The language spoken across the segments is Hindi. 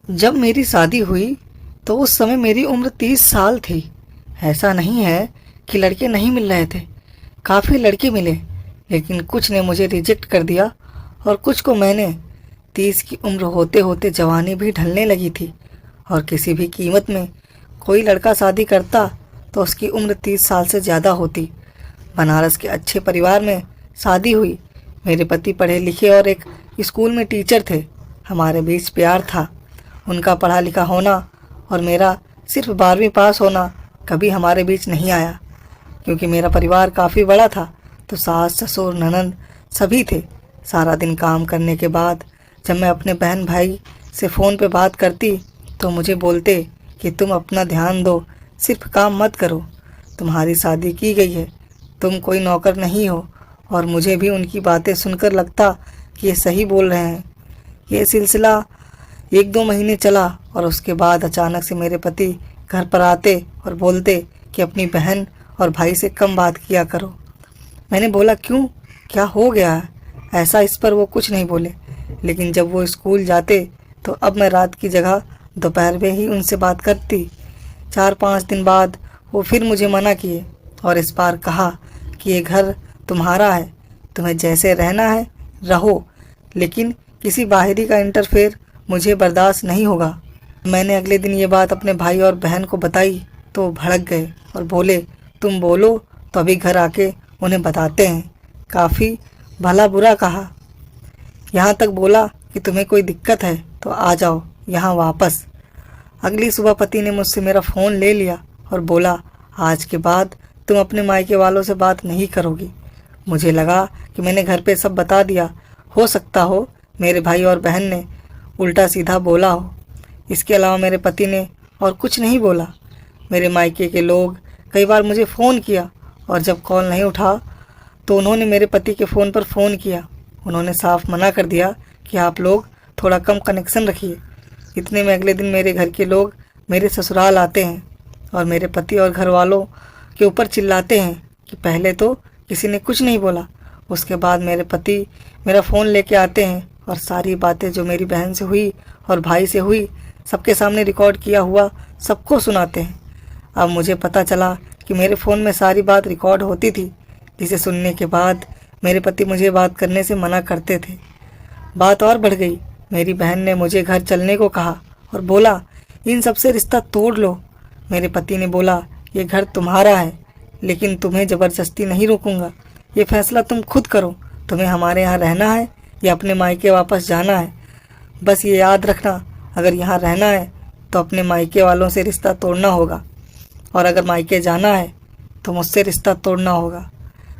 जब मेरी शादी हुई तो उस समय मेरी उम्र 30 साल थी। ऐसा नहीं है कि लड़के नहीं मिल रहे थे, काफ़ी लड़के मिले, लेकिन कुछ ने मुझे रिजेक्ट कर दिया और कुछ को मैंने। 30 की उम्र होते होते जवानी भी ढलने लगी थी और किसी भी कीमत में कोई लड़का शादी करता तो उसकी उम्र 30 साल से ज़्यादा होती। बनारस के अच्छे परिवार में शादी हुई। मेरे पति पढ़े लिखे और एक स्कूल में टीचर थे। हमारे बीच प्यार था। उनका पढ़ा लिखा होना और मेरा सिर्फ 12वीं पास होना कभी हमारे बीच नहीं आया। क्योंकि मेरा परिवार काफ़ी बड़ा था तो सास ससुर ननंद सभी थे। सारा दिन काम करने के बाद जब मैं अपने बहन भाई से फ़ोन पे बात करती तो मुझे बोलते कि तुम अपना ध्यान दो, सिर्फ काम मत करो, तुम्हारी शादी की गई है, तुम कोई नौकर नहीं हो। और मुझे भी उनकी बातें सुनकर लगता कि ये सही बोल रहे हैं। ये सिलसिला 1-2 महीने चला और उसके बाद अचानक से मेरे पति घर पर आते और बोलते कि अपनी बहन और भाई से कम बात किया करो। मैंने बोला क्यों, क्या हो गया है? ऐसा इस पर वो कुछ नहीं बोले, लेकिन जब वो स्कूल जाते तो अब मैं रात की जगह दोपहर में ही उनसे बात करती। 4-5 दिन बाद वो फिर मुझे मना किए और इस बार कहा कि ये घर तुम्हारा है, तुम्हें जैसे रहना है रहो, लेकिन किसी बाहरी का इंटरफेयर मुझे बर्दाश्त नहीं होगा। मैंने अगले दिन ये बात अपने भाई और बहन को बताई तो वो भड़क गए और बोले तुम बोलो तो अभी घर आके उन्हें बताते हैं। काफ़ी भला बुरा कहा, यहाँ तक बोला कि तुम्हें कोई दिक्कत है तो आ जाओ यहाँ वापस। अगली सुबह पति ने मुझसे मेरा फ़ोन ले लिया और बोला आज के बाद तुम अपने मायके वालों से बात नहीं करोगी। मुझे लगा कि मैंने घर पे सब बता दिया। हो सकता हो मेरे भाई और बहन ने उल्टा सीधा बोला हो। इसके अलावा मेरे पति ने और कुछ नहीं बोला। मेरे मायके के लोग कई बार मुझे फ़ोन किया और जब कॉल नहीं उठा तो उन्होंने मेरे पति के फ़ोन पर फ़ोन किया। उन्होंने साफ मना कर दिया कि आप लोग थोड़ा कम कनेक्शन रखिए। इतने में अगले दिन मेरे घर के लोग मेरे ससुराल आते हैं और मेरे पति और घर वालों के ऊपर चिल्लाते हैं कि पहले तो किसी ने कुछ नहीं बोला, उसके बाद मेरे पति मेरा फ़ोन लेके आते हैं और सारी बातें जो मेरी बहन से हुई और भाई से हुई सबके सामने रिकॉर्ड किया हुआ सबको सुनाते हैं। अब मुझे पता चला कि मेरे फ़ोन में सारी बात रिकॉर्ड होती थी, जिसे सुनने के बाद मेरे पति मुझे बात करने से मना करते थे। बात और बढ़ गई। मेरी बहन ने मुझे घर चलने को कहा और बोला इन सब से रिश्ता तोड़ लो। मेरे पति ने बोला ये घर तुम्हारा है, लेकिन तुम्हें ज़बरदस्ती नहीं रोकूंगा, ये फैसला तुम खुद करो। तुम्हें हमारे यहाँ रहना है या अपने मायके वापस जाना है। बस ये याद रखना, अगर यहाँ रहना है तो अपने मायके वालों से रिश्ता तोड़ना होगा, और अगर मायके जाना है तो मुझसे रिश्ता तोड़ना होगा।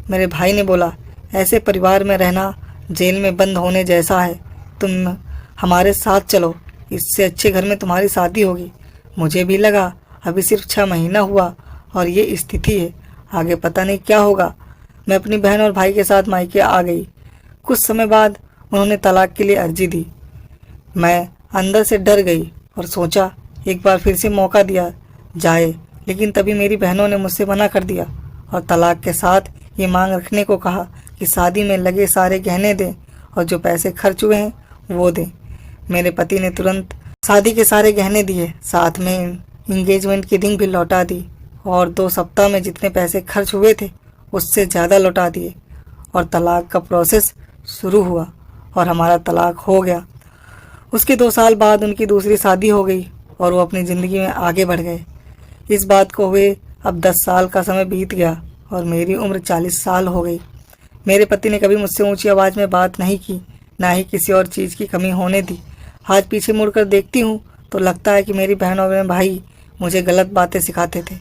मेरे भाई ने बोला ऐसे परिवार में रहना जेल में बंद होने जैसा है, तुम हमारे साथ चलो, इससे अच्छे घर में तुम्हारी शादी होगी। मुझे भी लगा अभी सिर्फ 6 महीना हुआ और ये स्थिति है, आगे पता नहीं क्या होगा। मैं अपनी बहन और भाई के साथ मायके आ गई। कुछ समय बाद उन्होंने तलाक के लिए अर्जी दी। मैं अंदर से डर गई और सोचा एक बार फिर से मौका दिया जाए, लेकिन तभी मेरी बहनों ने मुझसे मना कर दिया और तलाक के साथ ये मांग रखने को कहा कि शादी में लगे सारे गहने दें और जो पैसे खर्च हुए हैं वो दें। मेरे पति ने तुरंत शादी के सारे गहने दिए, साथ में इंगेजमेंट की रिंग भी लौटा दी और 2 सप्ताह में जितने पैसे खर्च हुए थे उससे ज़्यादा लौटा दिए और तलाक का प्रोसेस शुरू हुआ और हमारा तलाक हो गया। उसके 2 साल बाद उनकी दूसरी शादी हो गई और वो अपनी ज़िंदगी में आगे बढ़ गए। इस बात को हुए अब 10 साल का समय बीत गया और मेरी उम्र 40 साल हो गई। मेरे पति ने कभी मुझसे ऊंची आवाज़ में बात नहीं की, ना ही किसी और चीज़ की कमी होने दी। आज पीछे मुड़कर देखती हूँ तो लगता है कि मेरी बहन और मेरे भाई मुझे गलत बातें सिखाते थे।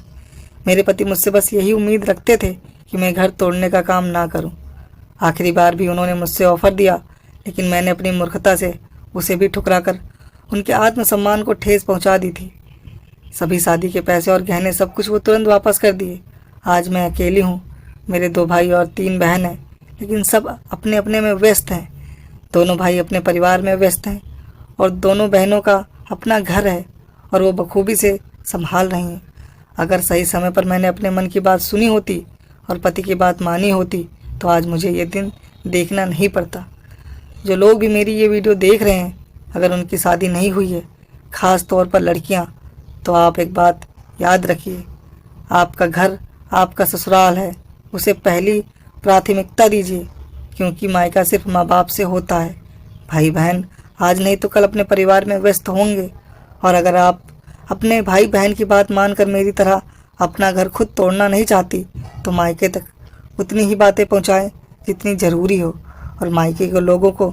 मेरे पति मुझसे बस यही उम्मीद रखते थे कि मैं घर तोड़ने का काम ना करूं। आखिरी बार भी उन्होंने मुझसे ऑफ़र दिया, लेकिन मैंने अपनी मूर्खता से उसे भी ठुकराकर उनके आत्मसम्मान को ठेस पहुंचा दी थी। सभी शादी के पैसे और गहने सब कुछ वो तुरंत वापस कर दिए। आज मैं अकेली हूँ, मेरे 2 भाई और 3 बहन हैं, लेकिन सब अपने अपने में व्यस्त हैं। दोनों भाई अपने परिवार में व्यस्त हैं और दोनों बहनों का अपना घर है और वो बखूबी से संभाल रही हैं। अगर सही समय पर मैंने अपने मन की बात सुनी होती और पति की बात मानी होती तो आज मुझे ये दिन देखना नहीं पड़ता। जो लोग भी मेरी ये वीडियो देख रहे हैं, अगर उनकी शादी नहीं हुई है, ख़ास तौर पर लड़कियां, तो आप एक बात याद रखिए, आपका घर आपका ससुराल है, उसे पहली प्राथमिकता दीजिए, क्योंकि मायका सिर्फ माँ बाप से होता है। भाई बहन आज नहीं तो कल अपने परिवार में व्यस्त होंगे, और अगर आप अपने भाई बहन की बात मानकर मेरी तरह अपना घर खुद तोड़ना नहीं चाहती, तो मायके तक उतनी ही बातें पहुँचाएँ जितनी ज़रूरी हो, और मायके के लोगों को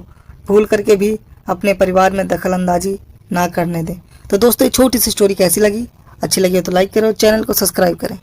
भूल करके भी अपने परिवार में दखल अंदाजी ना करने दें। तो दोस्तों, ये छोटी सी स्टोरी कैसी लगी? अच्छी लगी हो तो लाइक करें और चैनल को सब्सक्राइब करें।